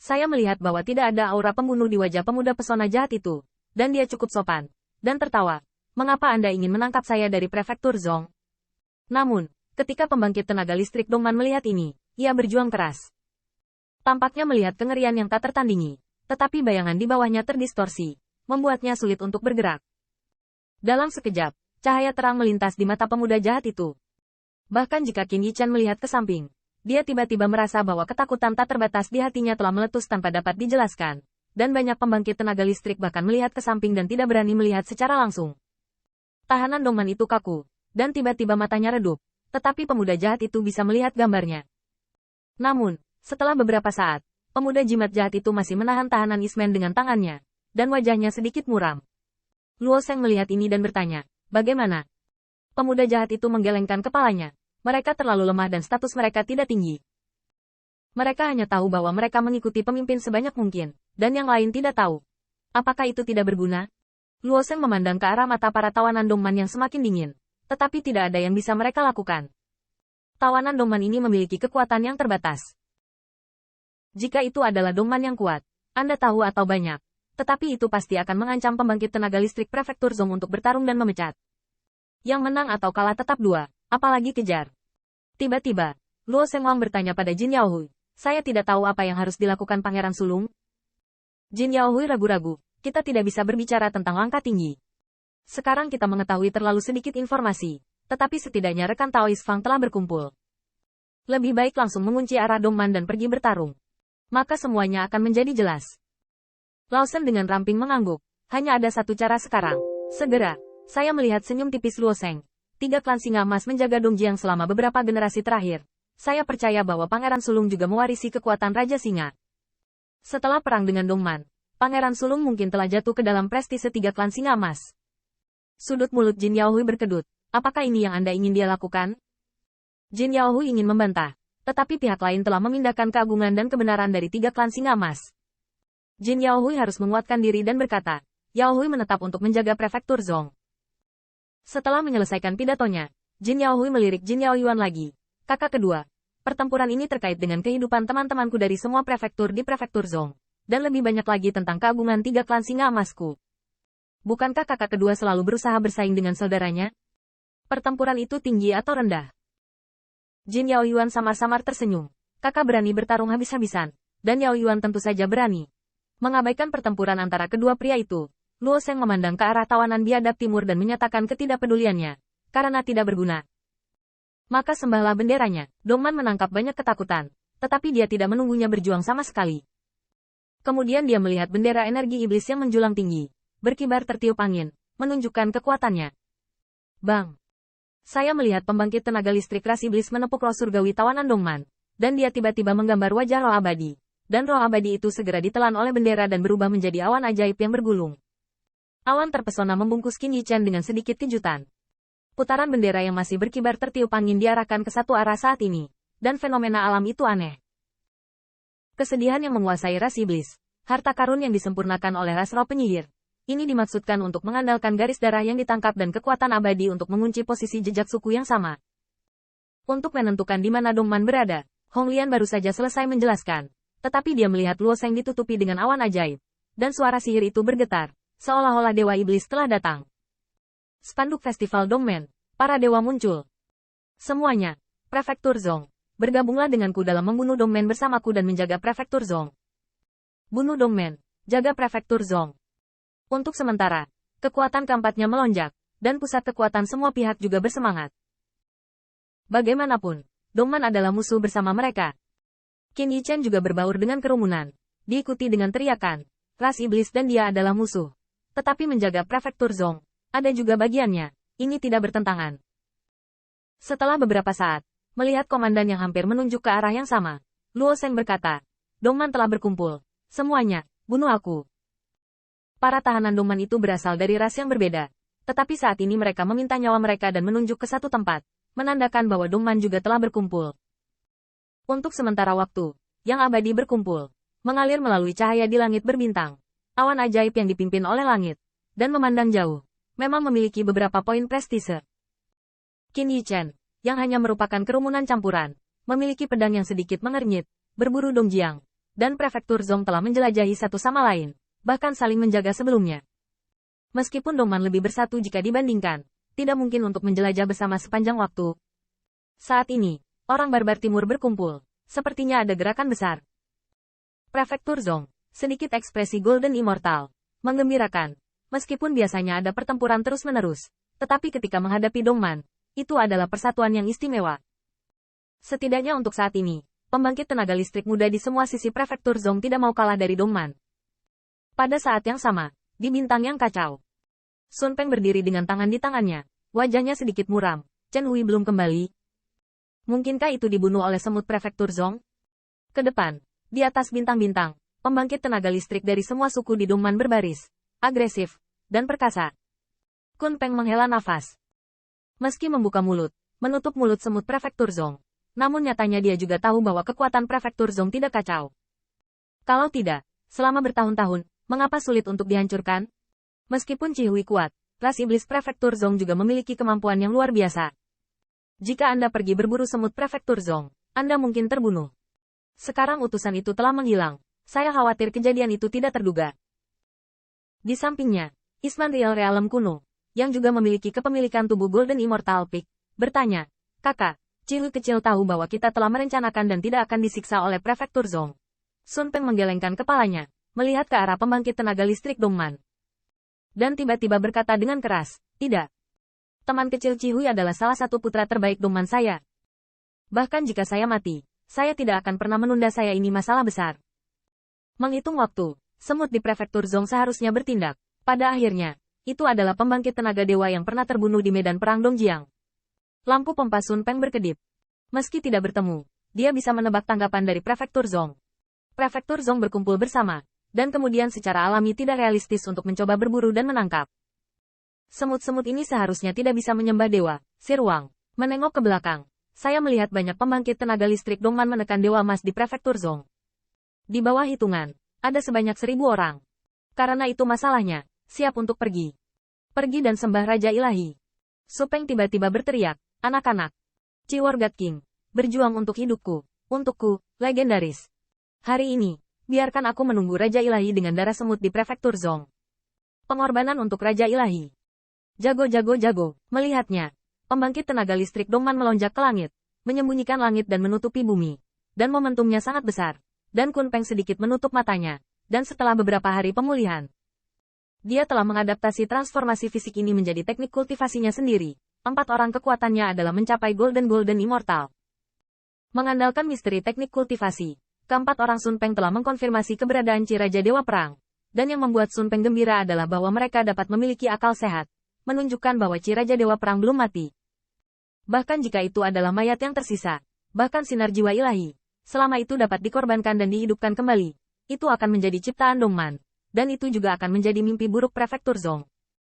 Saya melihat bahwa tidak ada aura pembunuh di wajah pemuda pesona jahat itu, dan dia cukup sopan, dan tertawa. Mengapa Anda ingin menangkap saya dari prefektur Zong? Namun, ketika pembangkit tenaga listrik Dongman melihat ini, ia berjuang keras. Tampaknya melihat kengerian yang tak tertandingi, tetapi bayangan di bawahnya terdistorsi, membuatnya sulit untuk bergerak. Dalam sekejap, cahaya terang melintas di mata pemuda jahat itu. Bahkan jika Qin Yichan melihat ke samping, dia tiba-tiba merasa bahwa ketakutan tak terbatas di hatinya telah meletus tanpa dapat dijelaskan, dan banyak pembangkit tenaga listrik bahkan melihat ke samping dan tidak berani melihat secara langsung. Tahanan Dongman itu kaku, dan tiba-tiba matanya redup, tetapi pemuda jahat itu bisa melihat gambarnya. Namun, setelah beberapa saat, pemuda jimat jahat itu masih menahan tahanan Isman dengan tangannya, dan wajahnya sedikit muram. Luo Sheng melihat ini dan bertanya, bagaimana? Pemuda jahat itu menggelengkan kepalanya. Mereka terlalu lemah dan status mereka tidak tinggi. Mereka hanya tahu bahwa mereka mengikuti pemimpin sebanyak mungkin, dan yang lain tidak tahu. Apakah itu tidak berguna? Luo Sheng memandang ke arah mata para tawanan Dongman yang semakin dingin, tetapi tidak ada yang bisa mereka lakukan. Tawanan Dongman ini memiliki kekuatan yang terbatas. Jika itu adalah Dongman yang kuat, Anda tahu atau banyak, tetapi itu pasti akan mengancam pembangkit tenaga listrik prefektur Zong untuk bertarung dan memecat. Yang menang atau kalah tetap dua. Apalagi kejar. Tiba-tiba, Luo Sheng bertanya pada Jin Yaohui, saya tidak tahu apa yang harus dilakukan Pangeran Sulung. Jin Yaohui ragu-ragu, kita tidak bisa berbicara tentang langkah tinggi. Sekarang kita mengetahui terlalu sedikit informasi, tetapi setidaknya rekan Taoist Fang telah berkumpul. Lebih baik langsung mengunci arah Dongman dan pergi bertarung. Maka semuanya akan menjadi jelas. Lawson dengan ramping mengangguk, hanya ada satu cara sekarang. Segera, saya melihat senyum tipis Luo Sheng. 3 klan singa emas menjaga Dongjiang selama beberapa generasi terakhir. Saya percaya bahwa Pangeran Sulung juga mewarisi kekuatan Raja Singa. Setelah perang dengan Dongman, Pangeran Sulung mungkin telah jatuh ke dalam prestise 3 klan singa emas. Sudut mulut Jin Yaohui berkedut. Apakah ini yang Anda ingin dia lakukan? Jin Yaohui ingin membantah, tetapi pihak lain telah memindahkan keagungan dan kebenaran dari 3 klan singa emas. Jin Yaohui harus menguatkan diri dan berkata, Yaohui menetap untuk menjaga prefektur Zong. Setelah menyelesaikan pidatonya, Jin Yaohui melirik Jin Yaoyuan lagi. Kakak kedua, pertempuran ini terkait dengan kehidupan teman-temanku dari semua prefektur di prefektur Zong, dan lebih banyak lagi tentang keagungan 3 klan singa emasku. Bukankah kakak kedua selalu berusaha bersaing dengan saudaranya? Pertempuran itu tinggi atau rendah? Jin Yaoyuan samar-samar tersenyum. Kakak berani bertarung habis-habisan, dan Yaoyuan tentu saja berani. Mengabaikan pertempuran antara kedua pria itu, Luo Sheng memandang ke arah tawanan biadab timur dan menyatakan ketidakpeduliannya, karena tidak berguna. Maka sembahlah benderanya. Dongman menangkap banyak ketakutan, tetapi dia tidak menunggunya berjuang sama sekali. Kemudian dia melihat bendera energi iblis yang menjulang tinggi, berkibar tertiup angin, menunjukkan kekuatannya. Bang! Saya melihat pembangkit tenaga listrik ras iblis menepuk roh surgawi tawanan Dongman, dan dia tiba-tiba menggambar wajah roh abadi, dan roh abadi itu segera ditelan oleh bendera dan berubah menjadi awan ajaib yang bergulung. Awan terpesona membungkus Qin Yichan dengan sedikit kejutan. Putaran bendera yang masih berkibar tertiup angin diarahkan ke satu arah saat ini, dan fenomena alam itu aneh. Kesedihan yang menguasai ras iblis, harta karun yang disempurnakan oleh ras roh penyihir. Ini dimaksudkan untuk mengandalkan garis darah yang ditangkap dan kekuatan abadi untuk mengunci posisi jejak suku yang sama. Untuk menentukan di mana Dongman berada, Hong Lian baru saja selesai menjelaskan, tetapi dia melihat Luo Sheng ditutupi dengan awan ajaib, dan suara sihir itu bergetar. Seolah-olah Dewa Iblis telah datang. Spanduk Festival Dongmen. Para dewa muncul. Semuanya. Prefektur Zong. Bergabunglah denganku dalam membunuh Dongmen bersamaku dan menjaga Prefektur Zong. Bunuh Dongmen. Jaga Prefektur Zong. Untuk sementara, kekuatan keempatnya melonjak, dan pusat kekuatan semua pihak juga bersemangat. Bagaimanapun, Dongman adalah musuh bersama mereka. Qin Yichan juga berbaur dengan kerumunan. Diikuti dengan teriakan. Ras iblis dan dia adalah musuh. Tetapi menjaga prefektur Zong, ada juga bagiannya. Ini tidak bertentangan. Setelah beberapa saat, melihat komandan yang hampir menunjuk ke arah yang sama, Luo Sheng berkata, Dongman telah berkumpul. Semuanya, bunuh aku. Para tahanan Dongman itu berasal dari ras yang berbeda. Tetapi saat ini mereka meminta nyawa mereka dan menunjuk ke satu tempat, menandakan bahwa Dongman juga telah berkumpul. Untuk sementara waktu, yang abadi berkumpul, mengalir melalui cahaya di langit berbintang. Awan ajaib yang dipimpin oleh langit, dan memandang jauh, memang memiliki beberapa poin prestise. Qin Yichan, yang hanya merupakan kerumunan campuran, memiliki pedang yang sedikit mengernyit, berburu Dongjiang. dan Prefektur Zong telah menjelajahi satu sama lain, bahkan saling menjaga sebelumnya. Meskipun Dongman lebih bersatu jika dibandingkan, tidak mungkin untuk menjelajah bersama sepanjang waktu. Saat ini, orang barbar timur berkumpul, sepertinya ada gerakan besar. Prefektur Zong, sedikit ekspresi Golden Immortal, menggembirakan, meskipun biasanya ada pertempuran terus-menerus, tetapi ketika menghadapi Dongman, itu adalah persatuan yang istimewa. Setidaknya untuk saat ini, pembangkit tenaga listrik muda di semua sisi Prefektur Zong tidak mau kalah dari Dongman. Pada saat yang sama, di bintang yang kacau, Sun Peng berdiri dengan tangan di tangannya, wajahnya sedikit muram. Chen Hui belum kembali. Mungkinkah itu dibunuh oleh semut Prefektur Zong? Ke depan, di atas bintang-bintang, pembangkit tenaga listrik dari semua suku di Dongman berbaris, agresif, dan perkasa. Kun Peng menghela nafas. Meski membuka mulut, menutup mulut semut Prefektur Zong, namun nyatanya dia juga tahu bahwa kekuatan Prefektur Zong tidak kacau. Kalau tidak, selama bertahun-tahun, mengapa sulit untuk dihancurkan? Meskipun Chi Hui kuat, ras iblis Prefektur Zong juga memiliki kemampuan yang luar biasa. Jika Anda pergi berburu semut Prefektur Zong, Anda mungkin terbunuh. Sekarang utusan itu telah menghilang. Saya khawatir kejadian itu tidak terduga. Di sampingnya, Isman Riel Realem kuno, yang juga memiliki kepemilikan tubuh Golden Immortal Peak, bertanya, "Kakak, Chi Hui kecil tahu bahwa kita telah merencanakan dan tidak akan disiksa oleh Prefektur Zong." Sun Peng menggelengkan kepalanya, melihat ke arah pembangkit tenaga listrik Dongman. Dan tiba-tiba berkata dengan keras, "Tidak. Teman kecil Chi Hui adalah salah satu putra terbaik Dongman saya. Bahkan jika saya mati, saya tidak akan pernah menunda saya ini masalah besar." Menghitung waktu, semut di Prefektur Zong seharusnya bertindak. Pada akhirnya, itu adalah pembangkit tenaga dewa yang pernah terbunuh di medan perang Dongjiang. Lampu pompa Sun Peng berkedip. Meski tidak bertemu, dia bisa menebak tanggapan dari Prefektur Zong. Prefektur Zong berkumpul bersama, dan kemudian secara alami tidak realistis untuk mencoba berburu dan menangkap. Semut-semut ini seharusnya tidak bisa menyembah dewa. Sir Wang menengok ke belakang. Saya melihat banyak pembangkit tenaga listrik Dongman menekan Dewa Emas di Prefektur Zong. Di bawah hitungan, ada sebanyak 1000 orang. Karena itu masalahnya, siap untuk pergi. Pergi dan sembah Raja Ilahi. Su Peng tiba-tiba berteriak, "Anak-anak, Ciwor God King, berjuang untuk hidupku, untukku, legendaris. Hari ini, biarkan aku menunggu Raja Ilahi dengan darah semut di Prefektur Zong. Pengorbanan untuk Raja Ilahi." Jago. Melihatnya, pembangkit tenaga listrik Dongman melonjak ke langit, menyembunyikan langit dan menutupi bumi. Dan momentumnya sangat besar. Dan Kun Peng sedikit menutup matanya. Dan setelah beberapa hari pemulihan, dia telah mengadaptasi transformasi fisik ini menjadi teknik kultivasinya sendiri. 4 orang kekuatannya adalah mencapai Golden Immortal. Mengandalkan misteri teknik kultivasi, keempat orang Sun Peng telah mengkonfirmasi keberadaan Chi Raja Dewa Perang. Dan yang membuat Sun Peng gembira adalah bahwa mereka dapat memiliki akal sehat, menunjukkan bahwa Chi Raja Dewa Perang belum mati. Bahkan jika itu adalah mayat yang tersisa, bahkan sinar jiwa ilahi, selama itu dapat dikorbankan dan dihidupkan kembali, itu akan menjadi ciptaan Dongman. Dan itu juga akan menjadi mimpi buruk Prefektur Zong.